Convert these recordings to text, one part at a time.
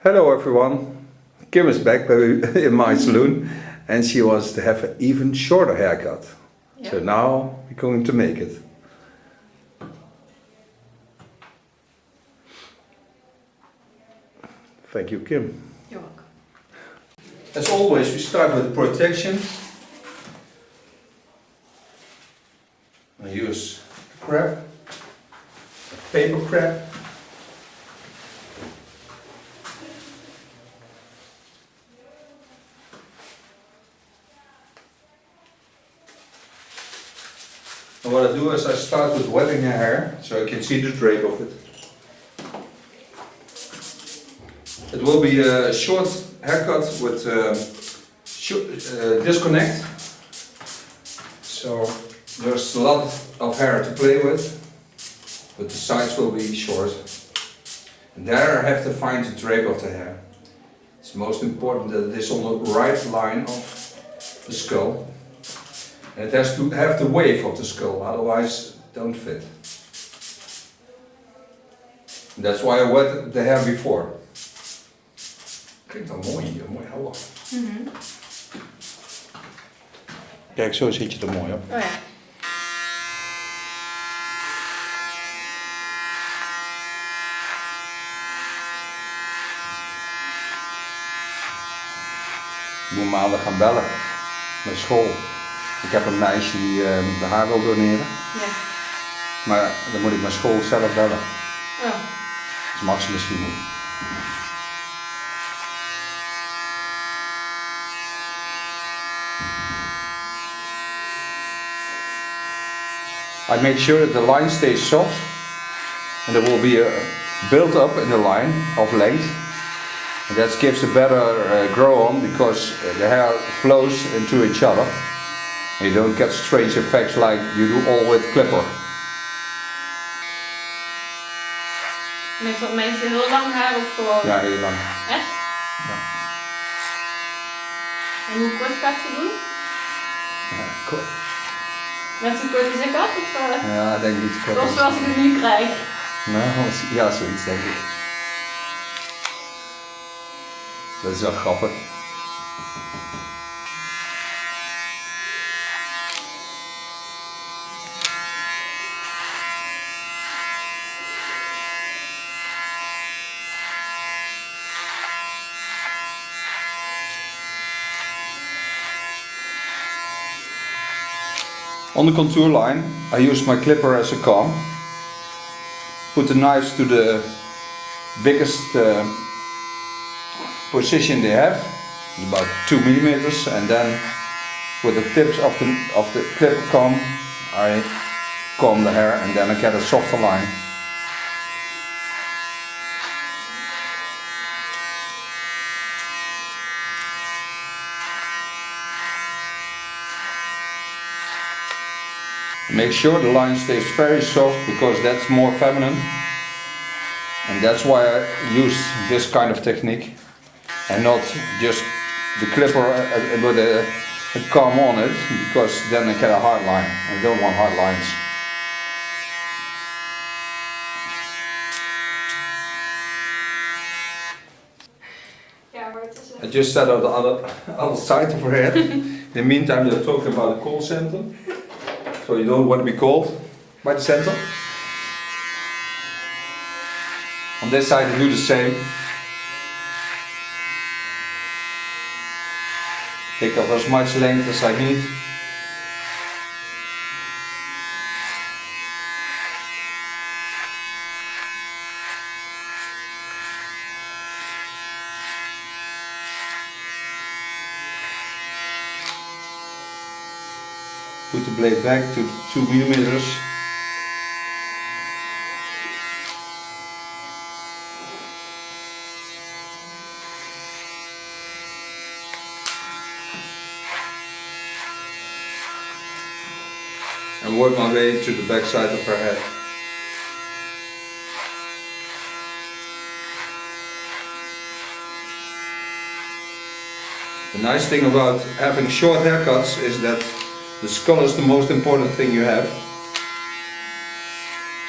Hello everyone, Kim is back in my salon and she wants to have an even shorter haircut. Yeah. So now we're going to make it. Thank you, Kim. You're welcome. As always, we start with protection. I use a crab, a paper crab. And what I do is I start with wetting her hair so I can see the drape of it. It will be a short haircut with disconnect, so there's a lot of hair to play with, but the sides will be short. And there I have to find the drape of the hair. It's most important that it is on the right line of the skull. And it has to have the wave of the skull, otherwise it don't fit. And that's why I wet the hair before. Klinkt dan mooi, mooi helder. Kijk, zo zit je er mooi op. Oh ja. Ik moet maandag gaan bellen naar school. Ik heb een meisje die de haar wil doneren. Ja. Maar dan moet ik mijn school zelf bellen. Oh. Dus mag ze misschien niet. I make sure that the line stays soft and there will be a build up in the line of length, and that gives a better grow on because the hair flows into each other and you don't get strange effects like you do all with clipper. Meestal mensen heel lang haar of gewoon? Ja, heel lang. Echt? Ja. En hoe kort gaat ze doen? Ja, kort. Net zo kort als ik had? Of, ja, denk ik iets korter. of zoals ik het nu krijg? Nou, ja, zoiets denk ik. Dat is wel grappig. On the contour line, I use my clipper as a comb. Put the knives to the biggest position they have, about 2 millimeters, and then with the tips of the clipper comb, I comb the hair, and then I get a softer line. Make sure the line stays very soft because that's more feminine, and that's why I use this kind of technique and not just the clipper with a comb on it, because then I get a hard line. I don't want hard lines. Ja, maar het is I just set out the other side of her head. In the meantime, they're talking about the call center. So you don't want to be called by the center. On this side I do the same. Take off as much length as I need. Put the blade back to 2 millimeters. And work my way to the back side of her head. The nice thing about having short haircuts is that the skull is the most important thing you have.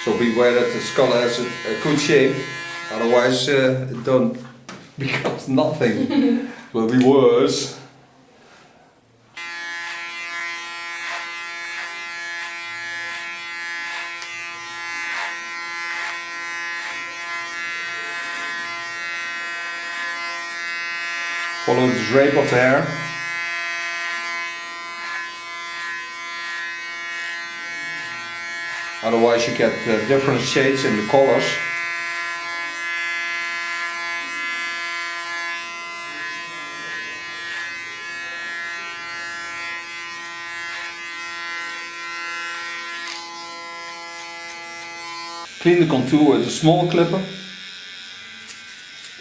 So beware that the skull has a good shape, otherwise it don't because nothing will be worse. Follow the drape of the hair. Otherwise you get different shades in the colors. Clean the contour with a small clipper.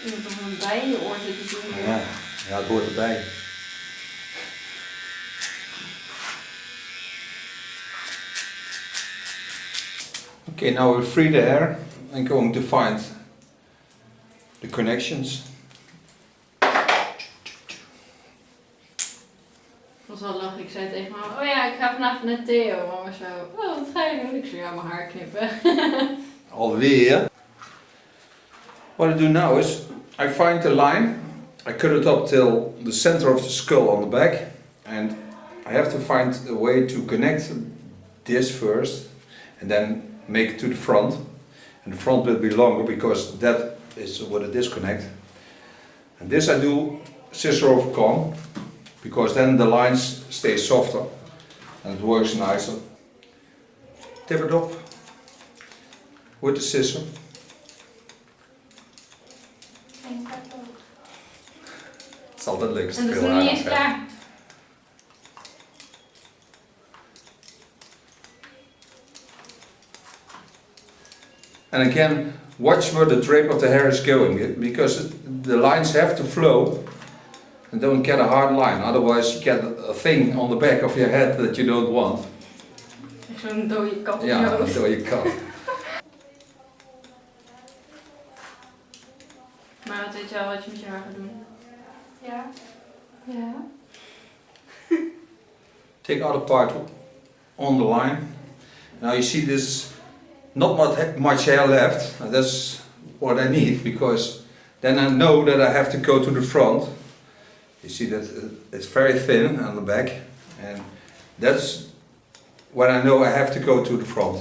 Je moet nog een bij in je oor zitten doen. Ja, ja, het hoort erbij. Okay, now we free the hair and going to find the connections. Dat was wel lachen. Ik zei tegen mama, oh ja, ik ga vanavond naar Theo. Mama zo, oh wat ga je doen? Ik zei, ja, mijn haar knippen. Alweer. What I do now is, I find the line, I cut it up till the center of the skull on the back, and I have to find a way to connect this first, and then make it to the front. And the front will be longer because that is what a disconnect. And this I do scissor over comb, because then the lines stay softer and it works nicer. Tip it up with the scissor. Het is altijd leuk als En het dat is veel nog haar niet eens afgaat. klaar. And again, watch where the drape of the hair is going, because the lines have to flow and don't get a hard line, otherwise you get a thing on the back of your head that you don't want. Zo'n dode kat op je Ja, hoofd. door je kat. Maar wat weet je wel wat je met je haar gaat doen? Ja. Ja. Take out a part on the line. Now you see there's not much hair left. And that's what I need, because then I know that I have to go to the front. You see that it's very thin on the back, and that's when I know I have to go to the front.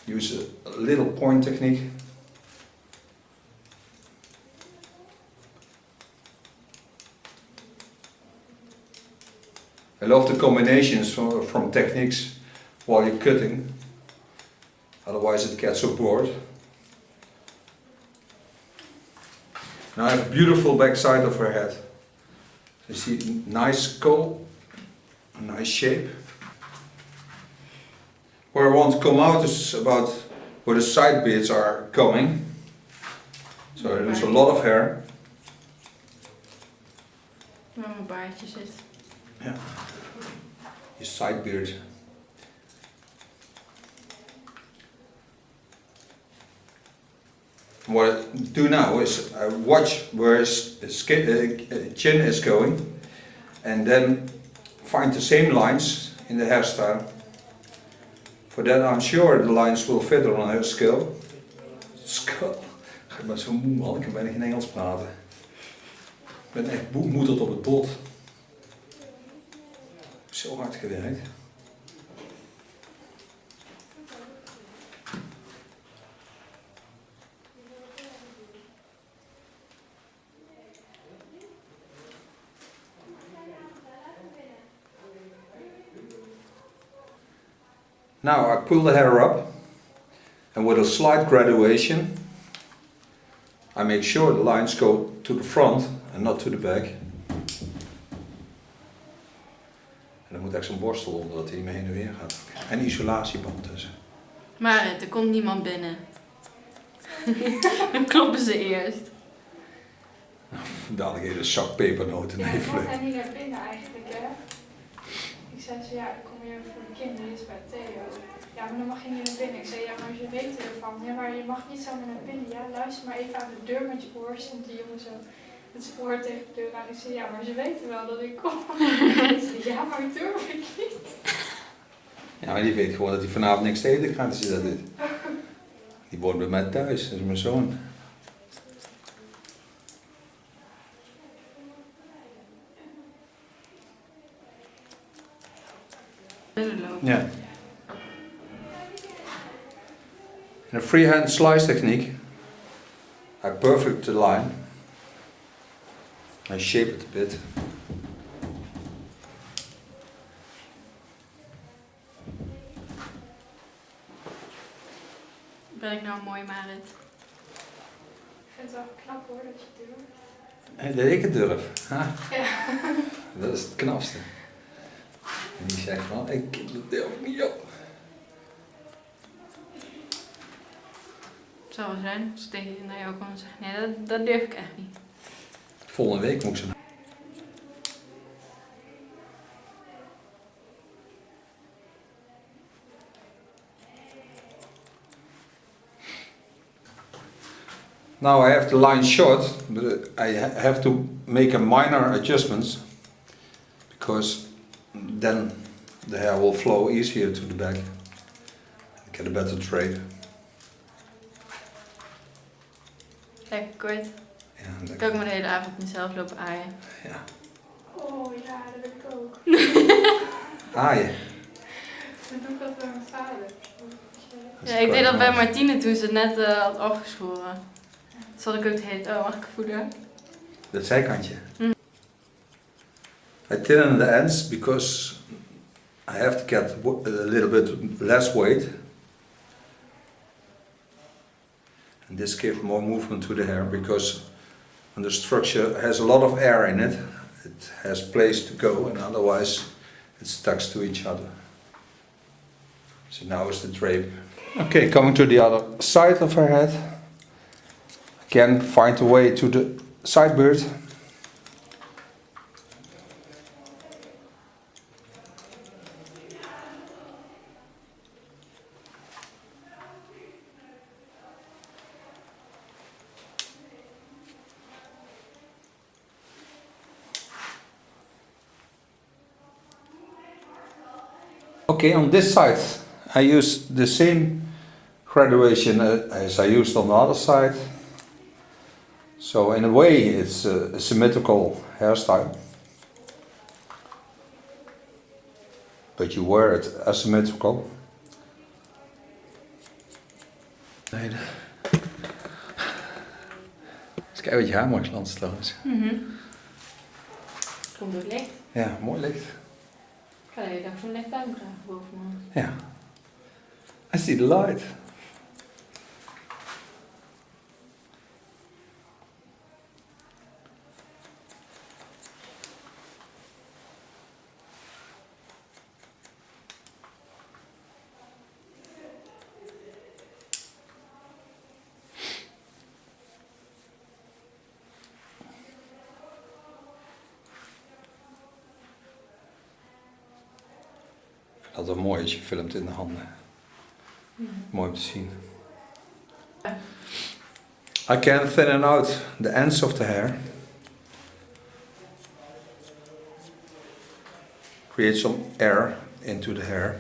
Use a little point technique. I love the combinations from techniques while you're cutting, otherwise it gets so bored. Now I have a beautiful back side of her head. You see, nice skull, a nice shape. Where I want to come out is about where the side beards are coming. So I lose a lot of hair. Waar mijn baardje zit. Yeah. Your side beard. What I do now is I watch where his chin is going, and then find the same lines in the hairstyle. For that I'm sure the lines will fit on her skull. Ik ben zo moe man, ik kan bijna geen Engels praten. Ik ben echt bemoederd op het bot. Ik heb zo hard gewerkt. Now I pull the hair up, and with a slight graduation I make sure the lines go to the front and not to the back. En er moet echt zo'n borstel onder dat hij me heen en weer gaat. En isolatieband tussen. Maar er komt niemand binnen. Dan kloppen ze eerst. Dadelijk hele zak pepernoten Ja, ik neervliegen. mag hij niet naar binnen eigenlijk, hè. Ik zei ze, ja, ik kom hier voor de kinderen, dit is bij Theo. Ja, maar dan mag je niet naar binnen. Ik zei, ja, maar je weet ervan. Ja, maar je mag niet zomaar naar binnen. Ja, luister maar even aan de deur met je oor. Stond die jongen zo met zijn oor tegen de deur aan. Ik zei, ja, maar ze weten wel dat ik kom. Ik zei, ja, maar durf ik niet. Ja, maar die weet gewoon dat hij vanavond niks te eten krijgt als je dat doet. Die woont bij mij thuis, dat is mijn zoon. Ja. In a freehand slice technique, I perfect the line. I shape it a bit. Ben ik nou mooi, Marit? Ik vind het wel knap hoor, dat je het doet. En dat ik het durf. Ha? Ja. Dat is het knapste. En die zegt van, ik durf niet op. Het zou wel zijn als ik tegen naar jou kan zeggen, nee, dat durf ik echt niet. Volgende week moet ik ze. Now I have the line short, but I have to make a minor adjustments because then the hair will flow easier to the back. Get a better drape. Lekker kort. Ja, Ik kan ook maar de hele avond mezelf lopen aaien. ja. Oh ja, dat heb ik ook. Aaien. Dat doe ik altijd bij mijn vader. Ja, ik deed dat bij Martine toen ze het net had afgeschoren. Dus had ik ook de hele tijd, mag ik voelen? Dat zijkantje. I thin the ends because I have to get a little bit less weight. And this gives more movement to the hair because when the structure has a lot of air in it, it has place to go and otherwise it sticks to each other. So now is the drape. Okay, coming to the other side of her head. Again, find the way to the side beard. Okay, on this side I use the same graduation as I used on the other side. So in a way it's a symmetrical hairstyle. But you wear it asymmetrical. Nee, eens kijken wat je haar mooi glanst trouwens. Komt door het licht. Ja, mooi licht. Ik ga de hele dag zo'n licht aandragen boven me. Ja. I see the light. Dat is wel mooi als je filmt in de handen. Mooi om te zien. I can thin out the ends of the hair. Create some air into the hair.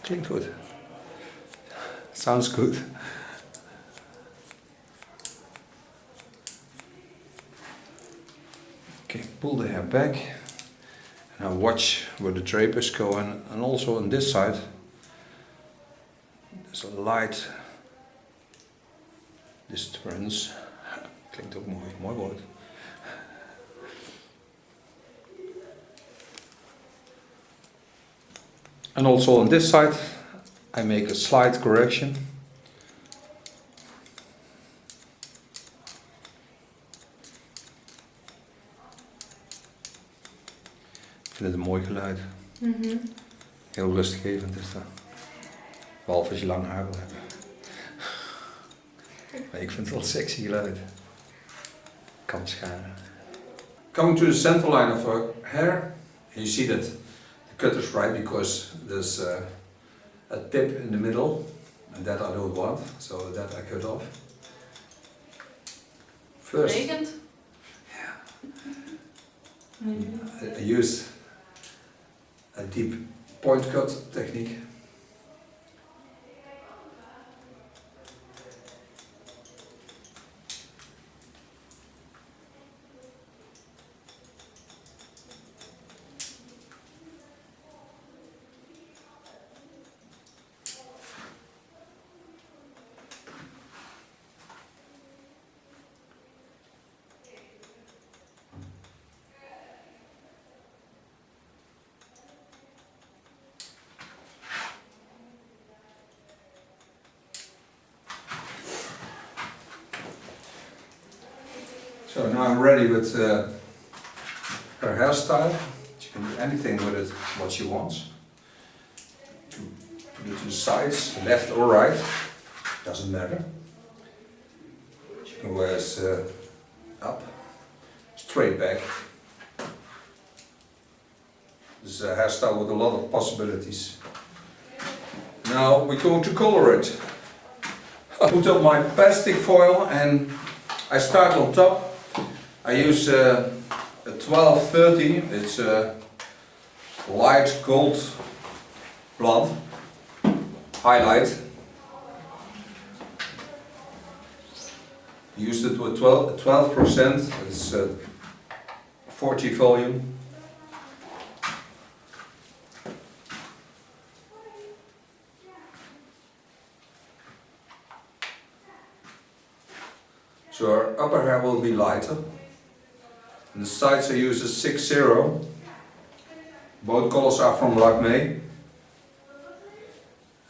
Klinkt goed. Sounds good. Okay, pull the hair back. Now watch where the drapers go and also on this side there's a light disturbance. Klinkt ook mooi, mooi woord. And also on this side I make a slight correction. Ik vind het een mooi geluid. Heel rustgevend is dat. Behalve als je lang haar wil hebben. Maar ik vind het wel sexy geluid. Kan scharen. Coming to the center line of her hair. You see that the cut is right because there's a tip in the middle. And that I don't want. So that I cut off. First. Berekend? I use a deep point cut technique. So now I'm ready with her hairstyle. She can do anything with it what she wants. Put it to the sides, left or right, doesn't matter. She can wear it up, straight back. This is a hairstyle with a lot of possibilities. Now we're going to color it. I put up my plastic foil and I start on top. I use a 1230, it's a light gold blonde highlight. Used it with 12%, it's 40 volume. So our upper hair will be lighter. And the sides I use a 6-0. Both colors are from Lakme.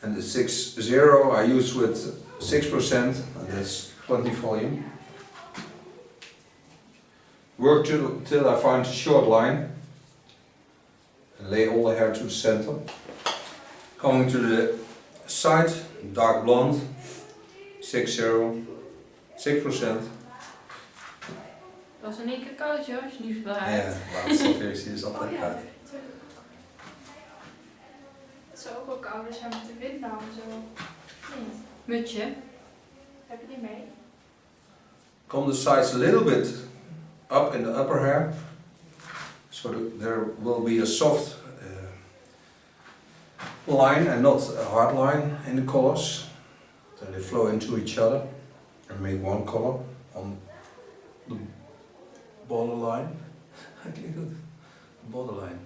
And the 6-0 I use with 6%, and that's 20 volume. Work till I find a short line. And lay all the hair to the center. Coming to the side, dark blonde, 6-0. 6%. Dat was een cacaotje hoor, als je niet zoveel Ja, hebt. laatste versie is altijd Oh ja, koud. natuurlijk. Het zou ook wel kouder zijn met de wind nou en zo. Niet. Mutje. Heb je die mee? Come the sides a little bit up in the upper hair, so there will be a soft line and not a hard line in the colors. So they flow into each other and make one color on the borderline. I click it. Borderline.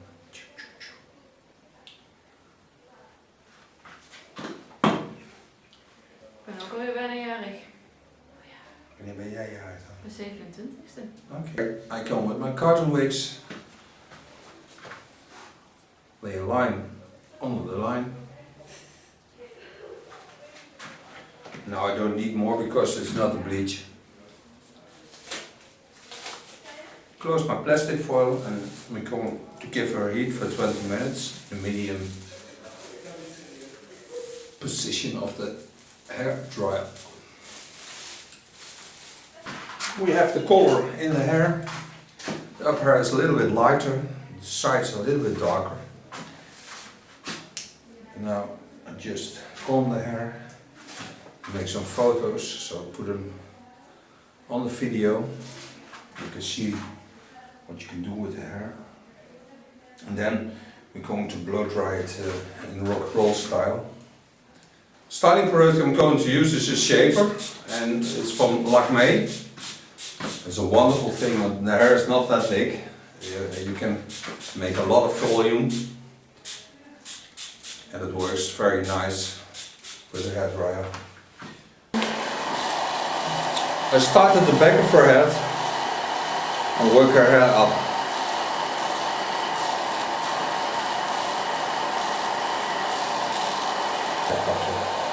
Ik ben ook alweer bijna jarig. Wanneer ben jij jarig dan? De 27e. Okay. I come with my carton wigs. Lay a line under the line. Now I don't need more because it's not a bleach. Close my plastic foil and we're going to give her heat for 20 minutes. The medium position of the hair dryer. We have the color in the hair. The upper hair is a little bit lighter, the sides are a little bit darker. Now I just comb the hair, make some photos, so put them on the video. You can see what you can do with the hair. And then we're going to blow dry it in rock and roll style. Styling product I'm going to use is a shaper, and it's from Lakme. It's a wonderful thing when the hair is not that big. You can make a lot of volume, and it works very nice with the hair dryer. I start at the back of her head and work her hair up.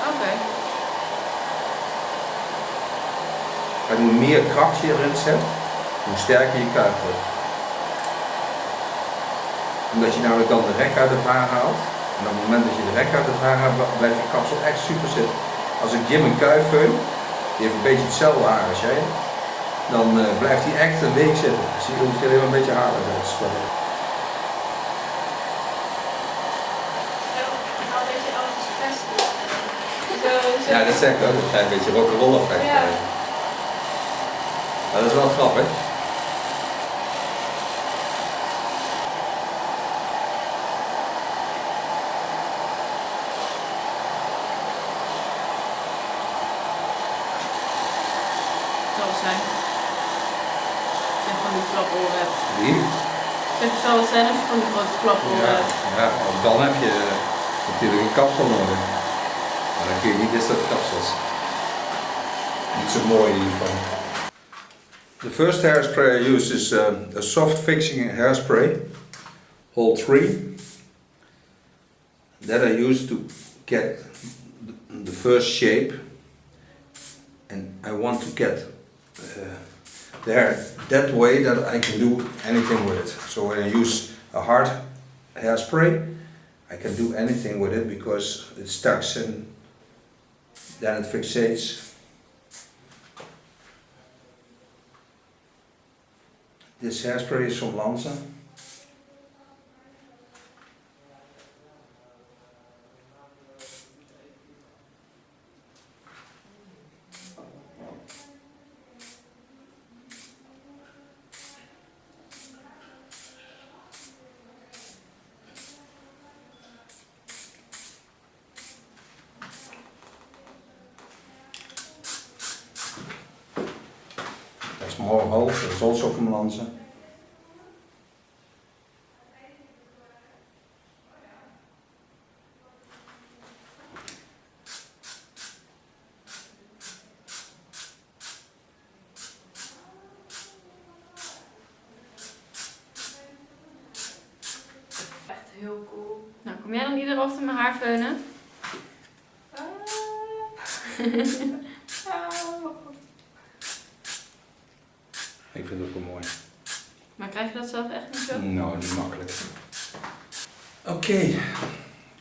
Oké. En hoe meer kracht je erin zet, hoe sterker je kuif wordt. Omdat je namelijk dan de rek uit het haar haalt. En op het moment dat je de rek uit het haar haalt, blijft je kapsel echt super zitten. Als ik Jim een kuif veun, die heeft een beetje hetzelfde haar als jij, dan blijft hij echt een week zitten. Dus je hoeft alleen maar een beetje haar uit te spelen. Nou, weet je, alles is best. Ja, dat zeg ik ook. Dat krijg je een beetje rock'n'roll effect. Ja. Maar dat is wel grappig. Zal het zijn. Zeg van die flaporen hebt. Wie? Zeg, zal het zijn als je van die grote flaporen Ja, hebt. ja, want dan heb je natuurlijk een kapsel nodig. Maar dan kun je niet dit soort kapsels. Niet zo mooi in ieder geval. The first hairspray I use is a soft fixing hairspray, hole 3. That I use to get the first shape, and I want to get the hair that way that I can do anything with it. So when I use a hard hairspray, I can do anything with it because it sticks and then it fixates. This hairspray is from Lanza. There's more holes, that's also from Lanza. Echt heel cool. Nou, kom jij dan iedere ochtend mijn haar feunen? Ik vind het ook wel mooi. Maar krijg je dat zelf echt niet zo? Nou, niet makkelijk. Okay,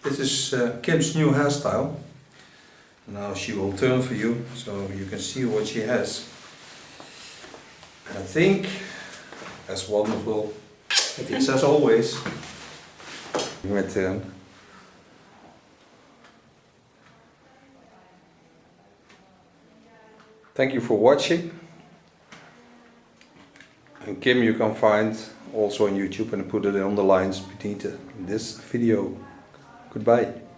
this is Kim's new hairstyle. Now she will turn for you, so you can see what she has. And I think that's wonderful. It is as always. Met thank you for watching. And Kim you can find also on YouTube, and I put it on the lines beneath this video. Goodbye.